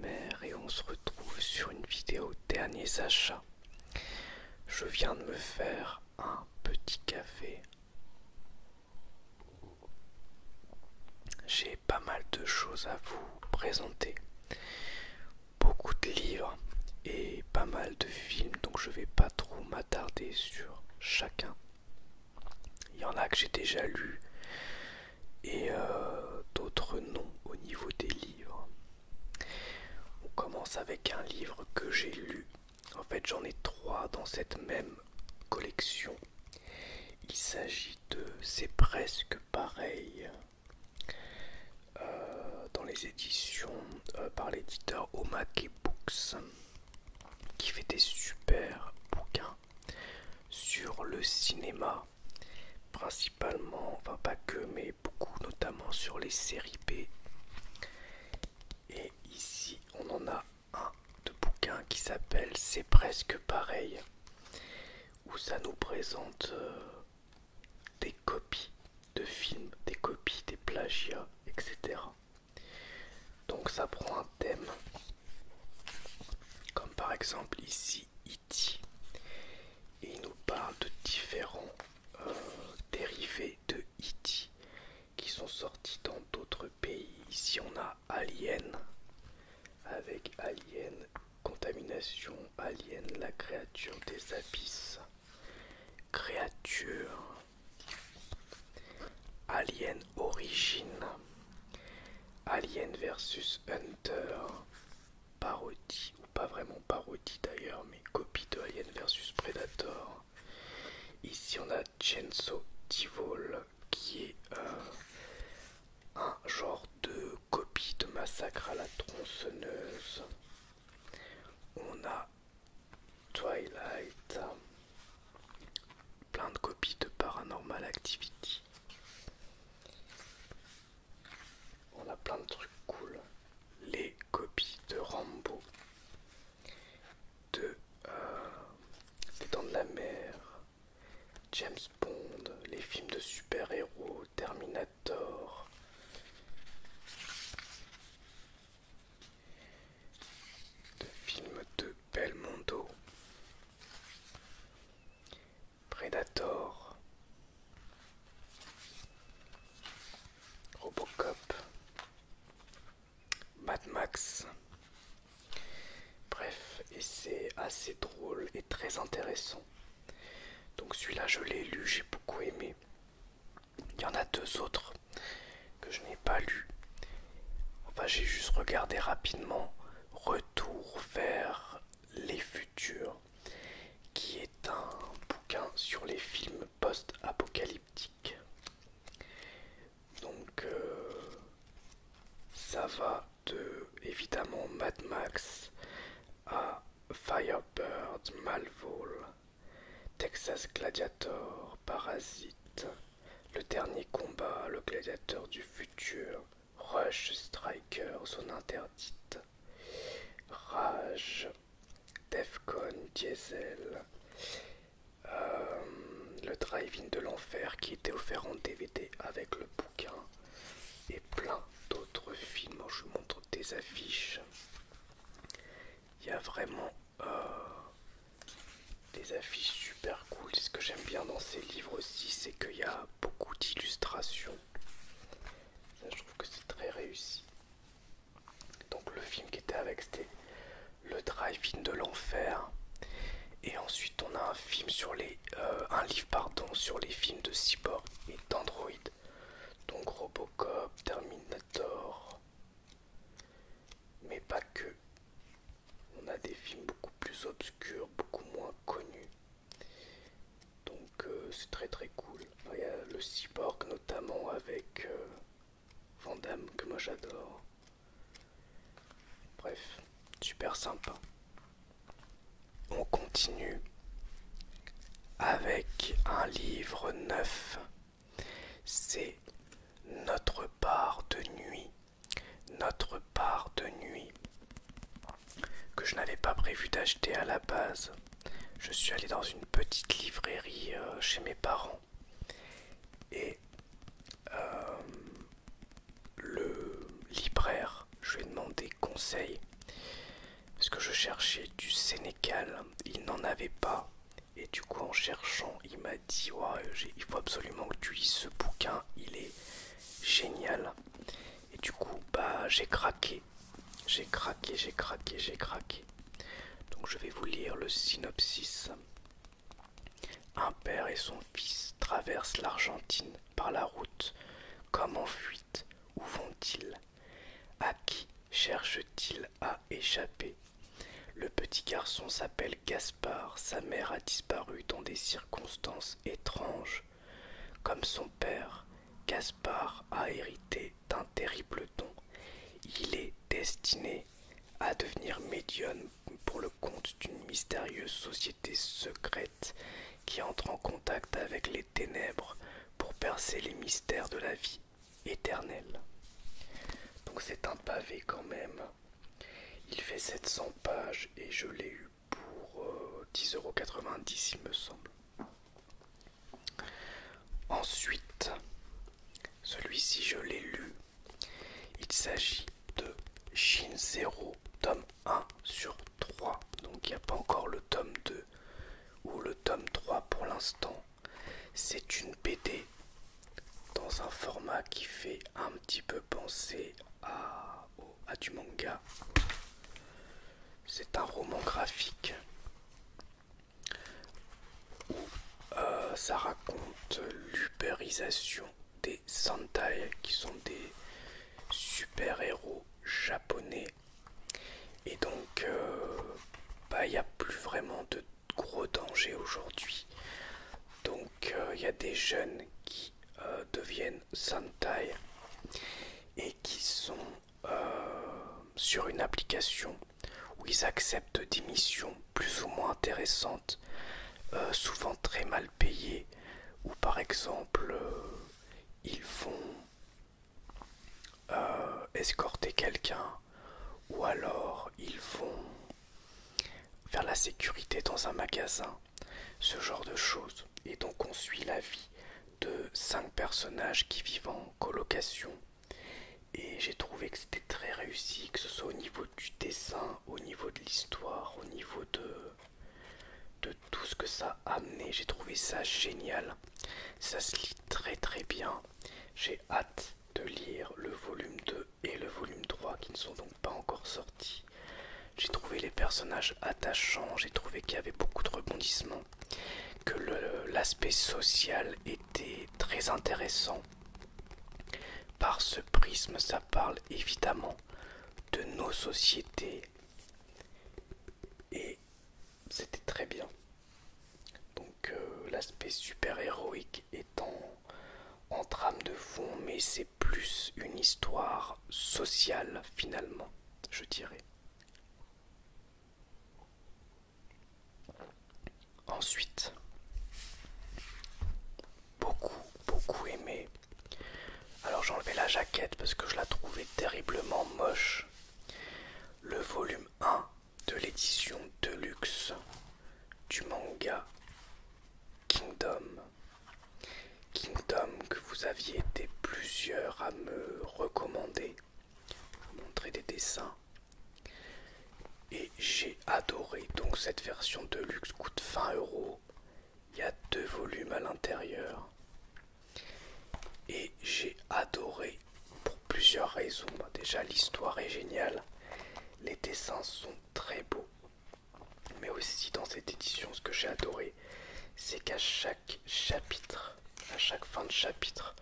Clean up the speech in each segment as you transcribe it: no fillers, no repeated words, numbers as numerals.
mère et on se retrouve sur une vidéo derniers achats. Je viens de me faire un petit café. J'ai pas mal de choses à vous présenter. Beaucoup de livres et pas mal de films, donc je vais pas trop m'attarder sur chacun. Il y en a que j'ai déjà lus et d'autres non au niveau des livres. On commence avec un livre que j'ai lu. En fait, j'en ai trois dans cette même collection. Il s'agit de C'est presque pareil, dans les éditions par l'éditeur Omake Books, qui fait des super bouquins sur le cinéma, principalement, enfin pas que, mais beaucoup, notamment sur les séries B. Et ici, on en a un de bouquin qui s'appelle C'est presque pareil, où ça nous présente des copies de films, des copies, des plagiats, etc. Donc ça prend un thème, comme par exemple ici E.T. Et il nous parle de différents dérivés de E.T. qui sont sortis dans d'autres pays. Ici on a Alien, avec Alien, Contamination, Alien, la créature des abysses, créature, Alien Origine, Alien versus Hunter, parodie, ou pas vraiment parodie d'ailleurs, mais copie de Alien versus Predator. Ici on a Chainsaw Devil, qui est un genre de copie de Massacre à la tronçonneuse. On a Twilight, plein de copies de Paranormal Activity. On a plein de trucs cool. Les copies de Rambo, de Les Dents de la Mer, James Bond, les films de super-héros, Terminator. De films de Belmondo, Predator, Robocop, Mad Max. Bref, et c'est assez drôle et très intéressant. Donc celui-là je l'ai lu, j'ai beaucoup aimé. Il y en a deux autres que je n'ai pas lus. Enfin, j'ai juste regardé rapidement Retour vers les futurs, qui est un bouquin sur les films post-apocalyptiques. Donc ça va de évidemment Mad Max à Firebird, Malvol, Texas Gladiator, Parasite, Le Dernier Combat, Le Gladiateur du Futur, Rush, Striker, Zone Interdite, Rage, Defcon, Diesel, le Drive-In de l'Enfer qui était offert en DVD avec le bouquin, et plein d'autres films. Je vous montre des affiches. Il y a vraiment des affiches super cool. Ce que j'aime bien dans ces livres aussi, c'est qu'il y a beaucoup d'illustrations. Ça, je trouve que c'est très réussi. Donc le film qui était avec, c'était le Drive-In de l'Enfer. Et ensuite on a un film sur un livre pardon sur les films de cyborg et d'android. Donc Robocop, Terminator, mais pas que. On a des films beaucoup plus obscurs, beaucoup moins connus. Donc c'est très très cool. Il y a le cyborg notamment avec Van Damme que moi j'adore. Bref, super sympa. On continue avec un livre neuf. C'est Notre part de nuit. Notre part de nuit, que je n'avais pas prévu d'acheter à la base. Je suis allé dans une petite librairie chez mes parents et le libraire, je lui ai demandé conseil puisque je cherchais du Sénégal, il n'en avait pas. Et du coup en cherchant, il m'a dit ouais, il faut absolument que tu lises ce bouquin, il est génial. Et du coup bah j'ai craqué. J'ai craqué, j'ai craqué, j'ai craqué. Donc je vais vous lire le synopsis. Un père et son fils traversent l'Argentine par la route. Comme en fuite, où vont-ils? À qui cherche-t-il à échapper? Le petit garçon s'appelle Gaspard. Sa mère a disparu dans des circonstances étranges. Comme son père, Gaspard a hérité d'un terrible don. Il est destiné à devenir médium pour le compte d'une mystérieuse société secrète qui entre en contact avec les ténèbres pour percer les mystères de la vie éternelle. Donc c'est un pavé quand même. Il fait 700 pages et je l'ai eu pour 10,90 € il me semble. Ensuite, celui-ci je l'ai lu. Il s'agit de Shin Zero, tome 1 sur 3. Donc il n'y a pas encore le tome 2 ou le tome 3 pour l'instant. C'est une BD dans un format qui fait un petit peu penser à du manga. C'est un roman graphique où ça raconte l'ubérisation des Sentai, qui sont des super-héros japonais. Et donc, il n'y a plus vraiment de gros dangers aujourd'hui. Donc, il y a des jeunes qui deviennent Sentai et qui sont sur une application où ils acceptent des missions plus ou moins intéressantes, souvent très mal payées, où par exemple ils vont escorter quelqu'un, ou alors ils vont faire la sécurité dans un magasin, ce genre de choses. Et donc on suit la vie de 5 personnages qui vivent en colocation. Et j'ai trouvé que c'était très réussi, que ce soit au niveau du dessin, au niveau de l'histoire, au niveau de tout ce que ça a amené. J'ai trouvé ça génial. Ça se lit très très bien. J'ai hâte de lire le volume 2 et le volume 3 qui ne sont donc pas encore sortis. J'ai trouvé les personnages attachants, j'ai trouvé qu'il y avait beaucoup de rebondissements, que l'aspect social était très intéressant. Par ce prisme, ça parle évidemment de nos sociétés et c'était très bien. Donc l'aspect super-héroïque est en trame de fond, mais c'est plus une histoire sociale finalement, je dirais. Ensuite, beaucoup aimé. Alors j'ai enlevé la jaquette parce que je la trouvais terriblement moche. Le volume 1 de l'édition Deluxe du manga Kingdom. Kingdom que vous aviez été plusieurs à me recommander, à montrer des dessins. Et j'ai adoré. Donc cette version Deluxe coûte 20 €. Il y a 2 volumes à l'intérieur. Et j'ai adoré pour plusieurs raisons. Déjà l'histoire est géniale. Les dessins sont très beaux. Mais aussi dans cette édition, ce que j'ai adoré, c'est qu'à chaque chapitre, à chaque fin de chapitre,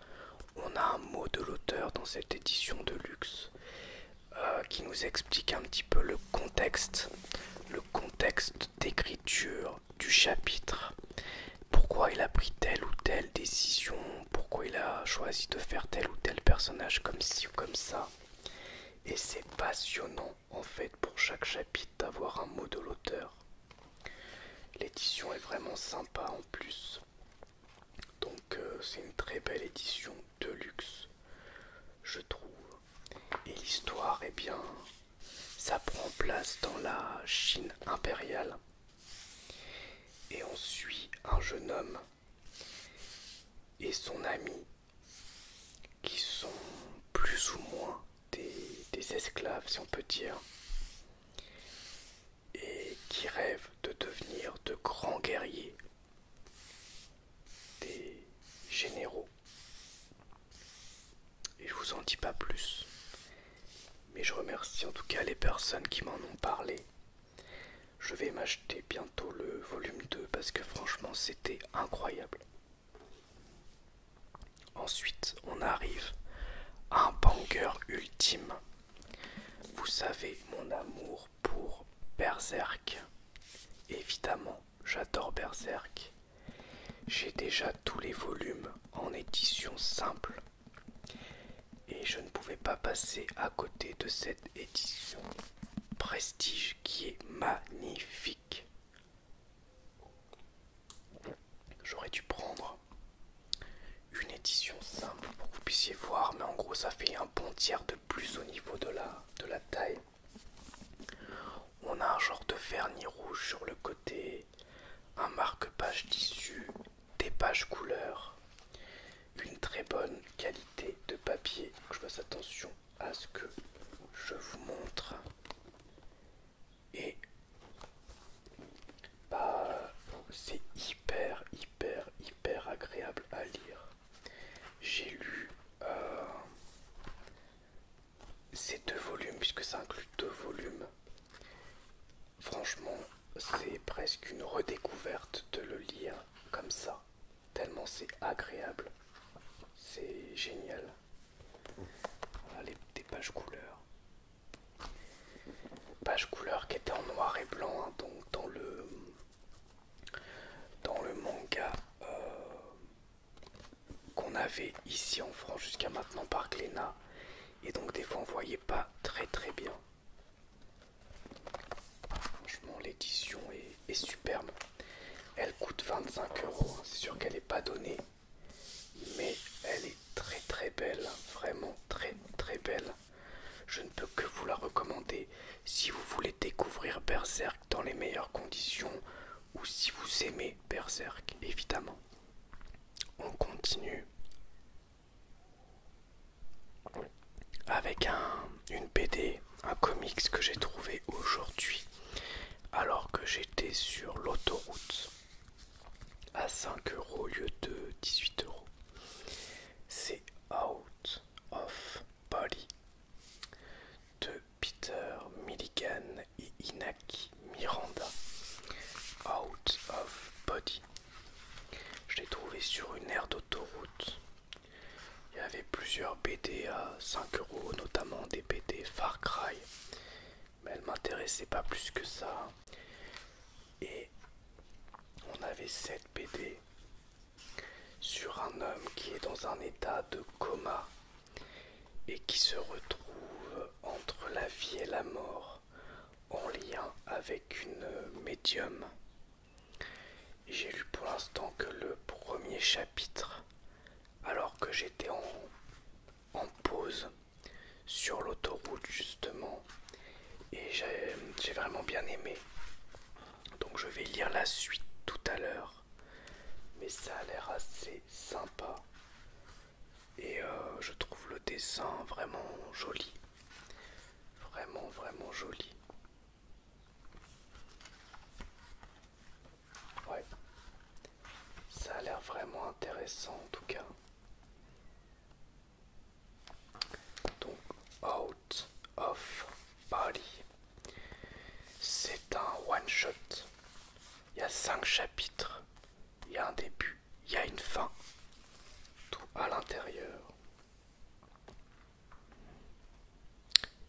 on a un mot de l'auteur dans cette édition de luxe qui nous explique un petit peu le contexte d'écriture du chapitre, pourquoi il a pris telle ou telle décision, pourquoi il a choisi de faire tel ou tel personnage comme ci ou comme ça. Et c'est passionnant en fait pour chaque chapitre d'avoir un mot de l'auteur. L'édition est vraiment sympa en plus. Donc c'est une très belle édition de luxe, je trouve. Et l'histoire, eh bien, ça prend place dans la Chine impériale. Et on suit un jeune homme et son ami qui sont plus ou moins des esclaves, si on peut dire. qui rêvent de devenir de grands guerriers, des généraux. Et je vous en dis pas plus. Mais je remercie en tout cas les personnes qui m'en ont parlé. Je vais m'acheter bientôt le volume 2 parce que franchement c'était incroyable. Ensuite on arrive à un banger ultime. Vous savez mon amour pour Berserk. Évidemment j'adore Berserk. J'ai déjà tous les volumes en édition simple. Et je ne pouvais pas passer à côté de cette édition Prestige qui est magnifique. J'aurais dû prendre une édition simple pour que vous puissiez voir, mais en gros ça fait un bon tiers de plus au niveau de la taille. On a un genre de vernis rouge sur le côté, un marque-page tissu, des pages couleurs, une très bonne qualité de papier. Je fasse attention à ce que je vous montre. Et bah c'est hyper agréable à lire. J'ai lu ces 2 volumes puisque ça inclut 2 volumes. Franchement c'est presque une redécouverte de le lire comme ça, tellement c'est agréable. C'est génial. Voilà des pages couleurs. Pages couleurs qui étaient en noir et blanc, hein, donc dans le manga qu'on avait ici en France jusqu'à maintenant par Glénat. Et donc des fois on voyait pas très bien. Franchement l'édition est superbe. Elle coûte 25 €. C'est sûr qu'elle n'est pas donnée. Mais elle est très belle. Vraiment très belle. Je ne peux que vous la recommander si vous voulez découvrir Berserk dans les meilleures conditions ou si vous aimez Berserk, évidemment. On continue avec une BD, un comics que j'ai trouvé aujourd'hui alors que j'étais sur l'autoroute à 5 € au lieu de 18 €. C'est Out of Body de Peter Milligan et Inaki Miranda. Out of Body. Je l'ai trouvé sur une aire d'autoroute. Il y avait plusieurs BD à 5 €, notamment des BD Far Cry. Mais elles m'intéressaient pas plus que ça. Et on avait cette BD sur un homme qui est dans un état de coma et qui se retrouve entre la vie et la mort en lien avec une médium. J'ai lu pour l'instant que le premier chapitre alors que j'étais en pause sur l'autoroute justement, et j'ai vraiment bien aimé. Donc je vais lire la suite tout à l'heure, mais ça a l'air assez sympa et je trouve le dessin vraiment joli, vraiment joli. Ouais, ça a l'air vraiment intéressant en tout cas. Donc Out of Body, c'est un one shot. Il y a 5 chapitres, il y a un début, il y a une fin, tout à l'intérieur.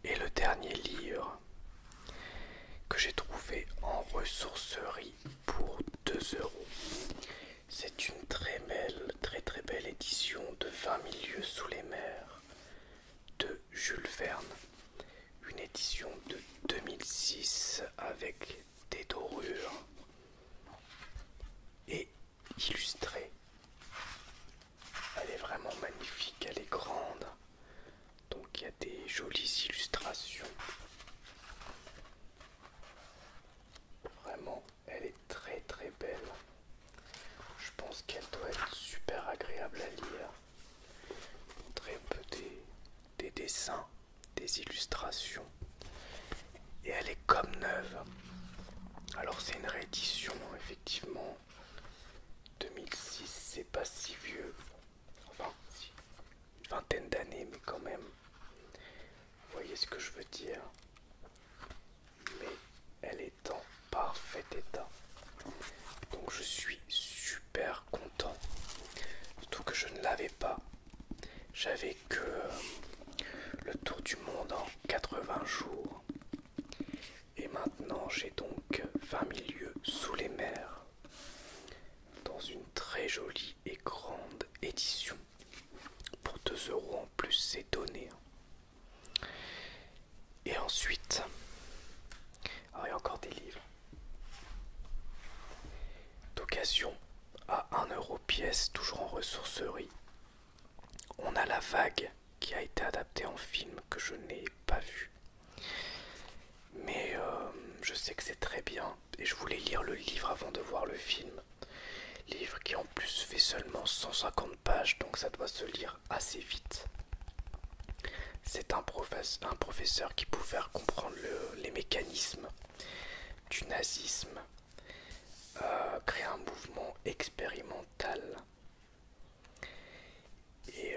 Et le dernier livre que j'ai trouvé en ressourcerie pour 2 €. C'est une très belle édition de 20 000 lieues sous les mers de Jules Verne. Une édition de 2006 avec des dorures et illustrée. Elle est vraiment magnifique, elle est grande. Donc il y a des jolies illustrations. Vraiment, elle est très belle. Je pense qu'elle doit être super agréable à lire. Montrer un peu des dessins, des illustrations. Et elle est comme neuve. Alors c'est une réédition, effectivement. 2006, c'est pas si vieux. Enfin, si, une vingtaine d'années, mais quand même. Vous voyez ce que je veux dire? Mais elle est en parfait état. Donc je suis super content. Surtout que je ne l'avais pas. J'avais que le tour du monde en 80 jours. Et maintenant j'ai donc 20 000 lieues sous les mers. Dans une très jolie et grande édition. Pour 2 € en plus, c'est donné. Et ensuite, alors il y a encore des livres d'occasion à 1 € pièce, toujours en ressourcerie. On a La Vague qui a été adaptée en film que je n'ai pas vu. Mais je sais que c'est très bien et je voulais lire le livre avant de voir le film. Livre qui en plus fait seulement 150 pages, donc ça doit se lire assez vite. C'est un professeur qui peut faire comprendre les mécanismes du nazisme, créer un mouvement expérimental. Et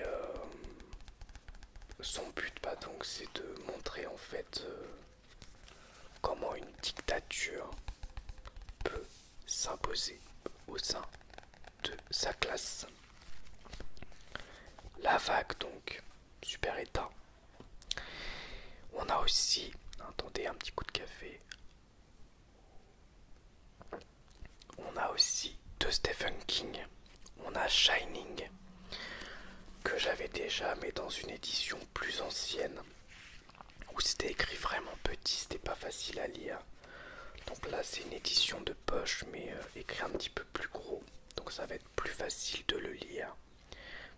son but, bah, donc, c'est de montrer en fait comment une dictature peut s'imposer au sein de sa classe. La Vague, donc, super état. On a aussi, attendez un petit coup de café, on a aussi de Stephen King, on a Shining, que j'avais déjà mais dans une édition plus ancienne, où c'était écrit vraiment petit, c'était pas facile à lire. Donc là c'est une édition de poche mais écrit un petit peu plus gros, donc ça va être plus facile de le lire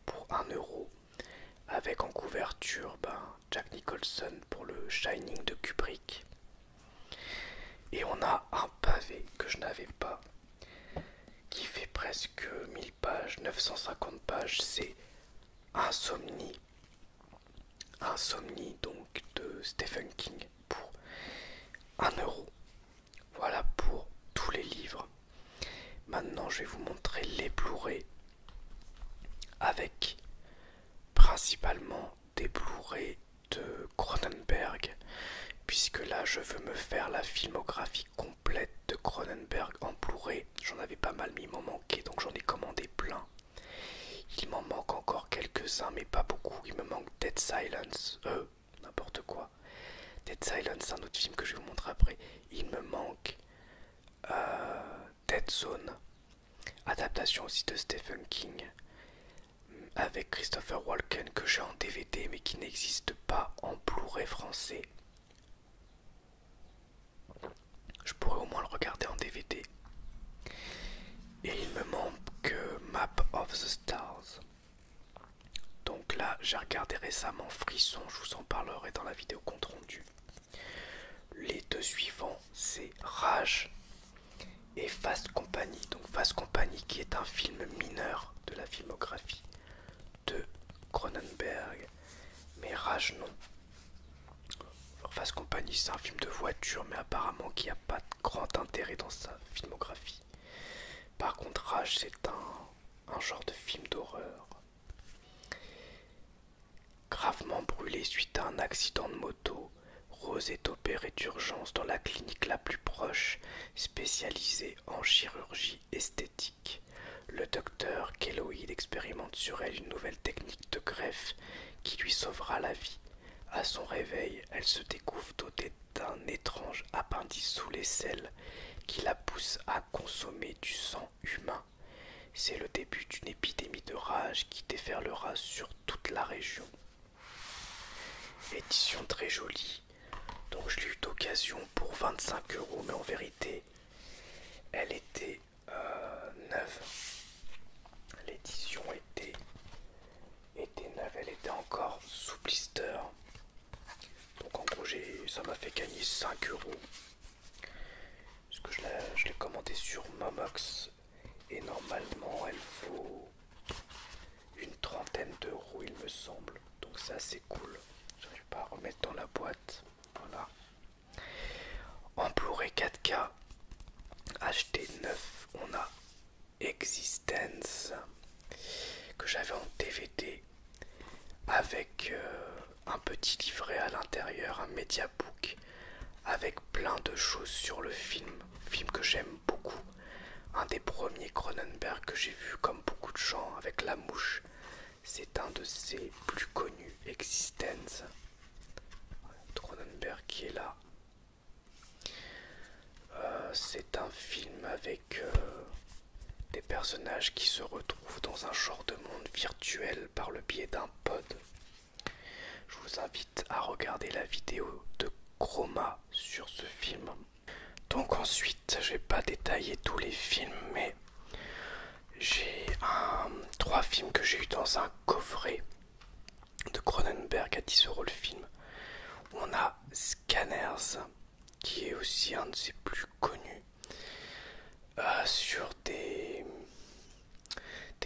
pour 1 €. Avec en couverture Jack Nicholson pour le Shining de Kubrick. Et on a un pavé que je n'avais pas, qui fait presque 1000 pages, 950 pages, c'est Insomnie. Insomnie donc de Stephen King pour 1 €. Voilà pour tous les livres. Maintenant je vais vous montrer les Blu-ray avec principalement des Blu-ray de Cronenberg, puisque là je veux me faire la filmographie complète de Cronenberg en Blu-ray. J'en avais pas mal mais il m'en manquait, donc j'en ai commandé plein. Il m'en manque encore quelques-uns mais pas beaucoup. Il me manque Dead Silence, n'importe quoi. Dead Silence, c'est un autre film que je vais vous montrer après. Il me manque Dead Zone, adaptation aussi de Stephen King, avec Christopher Walken, que j'ai en DVD mais qui n'existe pas en Blu-ray français. Je pourrais au moins le regarder en DVD. Et il me manque Map of the Stars. Donc là j'ai regardé récemment Frisson, je vous en parlerai dans la vidéo compte rendu. Les deux suivants c'est Rage et Fast Company. Donc Fast Company qui est un film mineur de la filmographie de Cronenberg, mais Rage non. Fast Company c'est un film de voiture mais apparemment qui n'a pas de grand intérêt dans sa filmographie. Par contre Rage c'est un genre de film d'horreur. Gravement brûlée suite à un accident de moto, Rose est opérée d'urgence dans la clinique la plus proche, spécialisée en chirurgie esthétique. Le docteur Keloid expérimente sur elle une nouvelle technique de greffe qui lui sauvera la vie. À son réveil, elle se découvre dotée d'un étrange appendice sous l'aisselle qui la pousse à consommer du sang humain. C'est le début d'une épidémie de rage qui déferlera sur toute la région. Édition très jolie, donc je l'ai eu d'occasion pour 25 €, mais en vérité elle était neuve. L'édition était neuve, elle était encore sous blister. Donc en gros ça m'a fait gagner 5 €. Parce que je l'ai commandé sur Momox et normalement elle vaut une trentaine d'euros il me semble. Donc c'est assez cool. J'arrive pas à remettre dans la boîte. Voilà. En Blu-ray 4K, plein de choses sur le film que j'aime beaucoup. Un des premiers Cronenberg que j'ai vu comme beaucoup de gens avec La Mouche. C'est un de ses plus connus, Existence. Cronenberg qui est là. C'est un film avec des personnages qui se retrouvent dans un genre de monde virtuel par le biais d'un pod. Je vous invite à regarder la vidéo de Chroma sur ce film. Donc ensuite, je vais pas détailler tous les films, mais j'ai 3 films que j'ai eu dans un coffret de Cronenberg à 10 € le film. On a Scanners, qui est aussi un de ses plus connus, sur des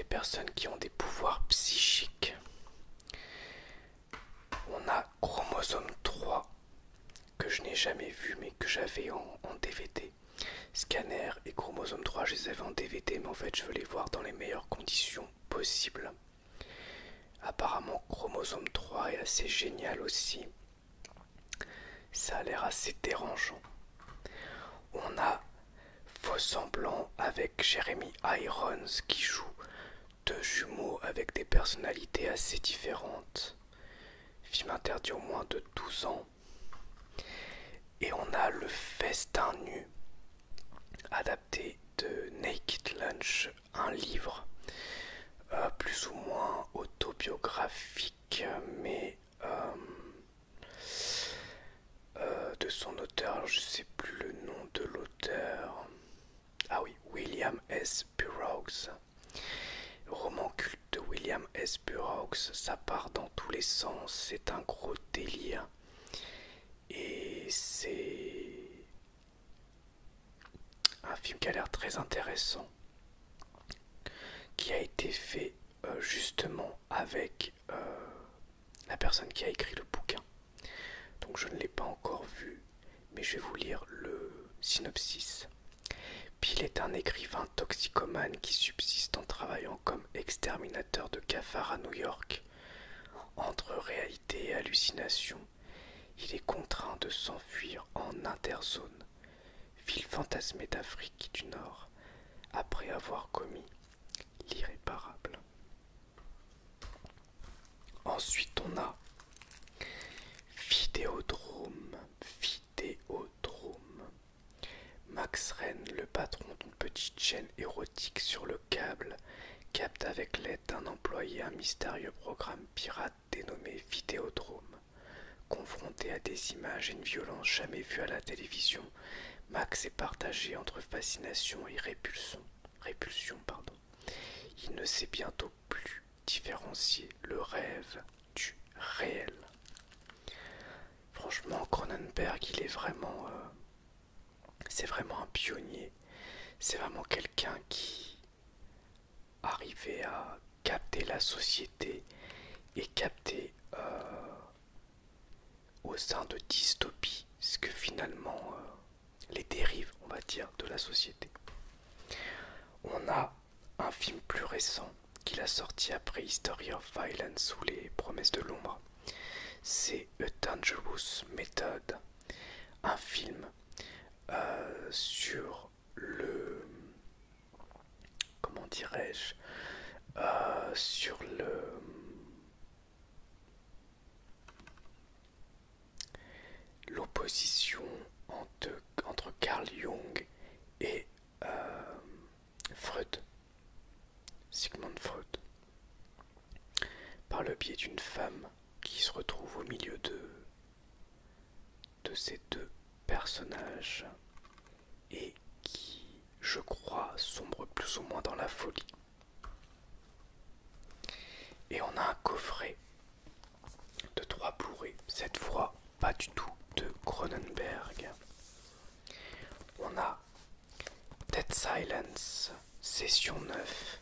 personnes qui ont des pouvoirs psychiques. On a Chromosome 3, que je n'ai jamais vu mais que j'avais en DVD. Scanner et Chromosome 3, je les avais en DVD, mais en fait je veux les voir dans les meilleures conditions possibles. Apparemment Chromosome 3 est assez génial aussi. Ça a l'air assez dérangeant. On a Faux Semblant avec Jeremy Irons qui joue 2 jumeaux avec des personnalités assez différentes. Film interdit au moins de 12 ans. Et on a Le Festin nu, adapté de Naked Lunch, un livre plus ou moins autobiographique, mais de son auteur. Alors je sais plus le nom de l'auteur. Ah oui, William S. Burroughs. Roman culte de William S. Burroughs, ça part dans tous les sens, c'est un gros délire. Et c'est un film qui a l'air très intéressant, qui a été fait justement avec la personne qui a écrit le bouquin. Donc je ne l'ai pas encore vu, mais je vais vous lire le synopsis. Bill est un écrivain toxicomane qui subsiste en travaillant comme exterminateur de cafards à New York. Entre réalité et hallucination, il est contraint de s'enfuir en interzone, ville fantasmée d'Afrique du Nord, après avoir commis l'irréparable. Ensuite, on a Vidéodrome. Max Rennes, le patron d'une petite chaîne érotique sur le câble, capte avec l'aide d'un employé un mystérieux programme pirate dénommé Vidéodrome. Confronté à des images et une violence jamais vues à la télévision, Max est partagé entre fascination et répulsion. Il ne sait bientôt plus différencier le rêve du réel. Franchement, Cronenberg, il est vraiment... c'est vraiment un pionnier. C'est vraiment quelqu'un qui arrivait à capter la société et capter au sein de dystopies ce que finalement les dérives, on va dire, de la société. On a un film plus récent qu'il a sorti après History of Violence ou Les Promesses de l'Ombre. C'est A Dangerous Method, un film sur le... comment dirais-je, sur l'opposition entre Carl Jung et Freud, Sigmund Freud, par le biais d'une femme qui se retrouve au milieu de ces 2 personnages et qui, je crois, sombre plus ou moins dans la folie. Et on a un coffret de 3 Blu-ray, cette fois pas du tout de Cronenberg. On a Dead Silence, Session 9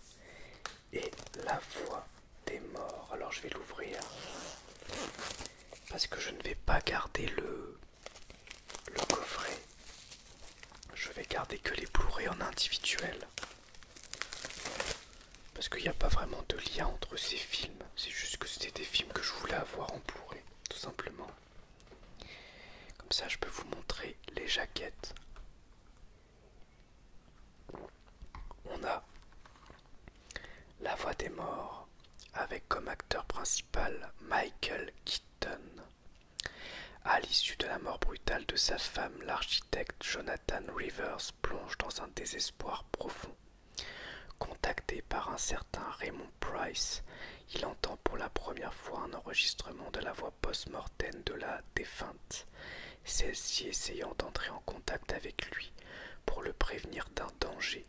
et La Voix des Morts. Alors je vais l'ouvrir parce que je ne vais pas garder le coffret. Je vais garder que les Blu-ray en individuel. Parce qu'il n'y a pas vraiment de lien entre ces films. C'est juste que c'était des films que je voulais avoir en Blu-ray, tout simplement. Comme ça, je peux vous montrer les les jaquettes. On a La Voix des morts, avec comme acteur principal Michael Keaton. À l'issue de la mort brutale de sa femme, l'architecte Jonathan Rivers plonge dans un désespoir profond. Contacté par un certain Raymond Price, il entend pour la première fois un enregistrement de la voix post-mortem de la défunte, celle-ci essayant d'entrer en contact avec lui pour le prévenir d'un danger.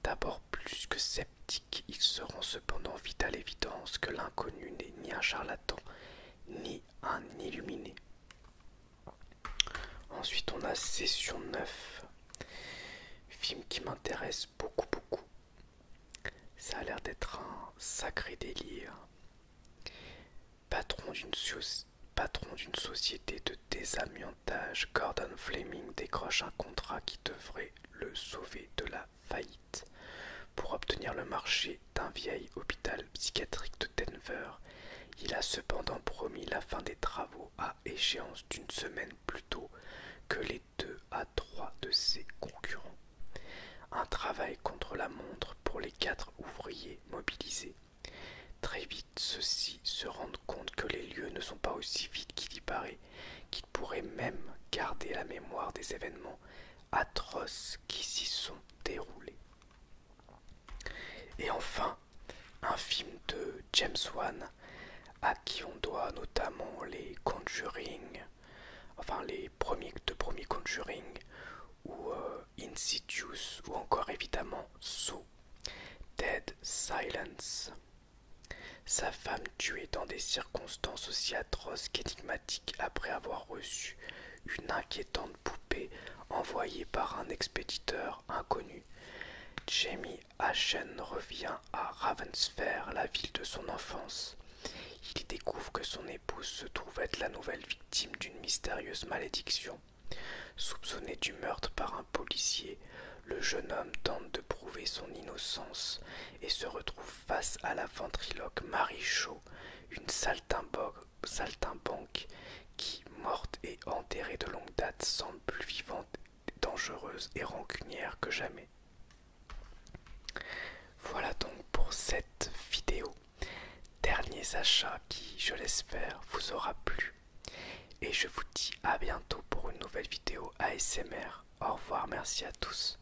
D'abord plus que sceptique, il se rend cependant vite à l'évidence que l'inconnu n'est ni un charlatan, ni un illuminé. Ensuite on a Session 9, film qui m'intéresse beaucoup. Ça a l'air d'être un sacré délire. Patron d'une société de désamiantage, Gordon Fleming décroche un contrat qui devrait le sauver de la faillite. Pour obtenir le marché d'un vieil hôpital psychiatrique de Denver, il a cependant promis la fin des travaux à échéance d'une semaine plus tôt que les 2 à 3 de ses concurrents. Un travail contre la montre pour les 4 ouvriers mobilisés. Très vite, ceux-ci se rendent compte que les lieux ne sont pas aussi vides qu'il y paraît, qu'ils pourraient même garder la mémoire des événements atroces qui s'y sont déroulés. Et enfin, un film de James Wan, à qui on doit notamment les Conjuring, enfin les deux premiers Conjuring, ou Insidious, ou encore évidemment Saw, Dead Silence. Sa femme tuée dans des circonstances aussi atroces qu'énigmatiques après avoir reçu une inquiétante poupée envoyée par un expéditeur inconnu. Jamie Ashen revient à Ravensfair, la ville de son enfance. Il y découvre que son épouse se trouve être la nouvelle victime d'une mystérieuse malédiction. Soupçonné du meurtre par un policier, le jeune homme tente de prouver son innocence et se retrouve face à la ventriloque Marie Shaw, une saltimbanque qui, morte et enterrée de longue date, semble plus vivante, dangereuse et rancunière que jamais. Voilà donc pour cette vidéo. Derniers achats qui, je l'espère, vous aura plu. Et je vous dis à bientôt pour une nouvelle vidéo ASMR. Au revoir, merci à tous.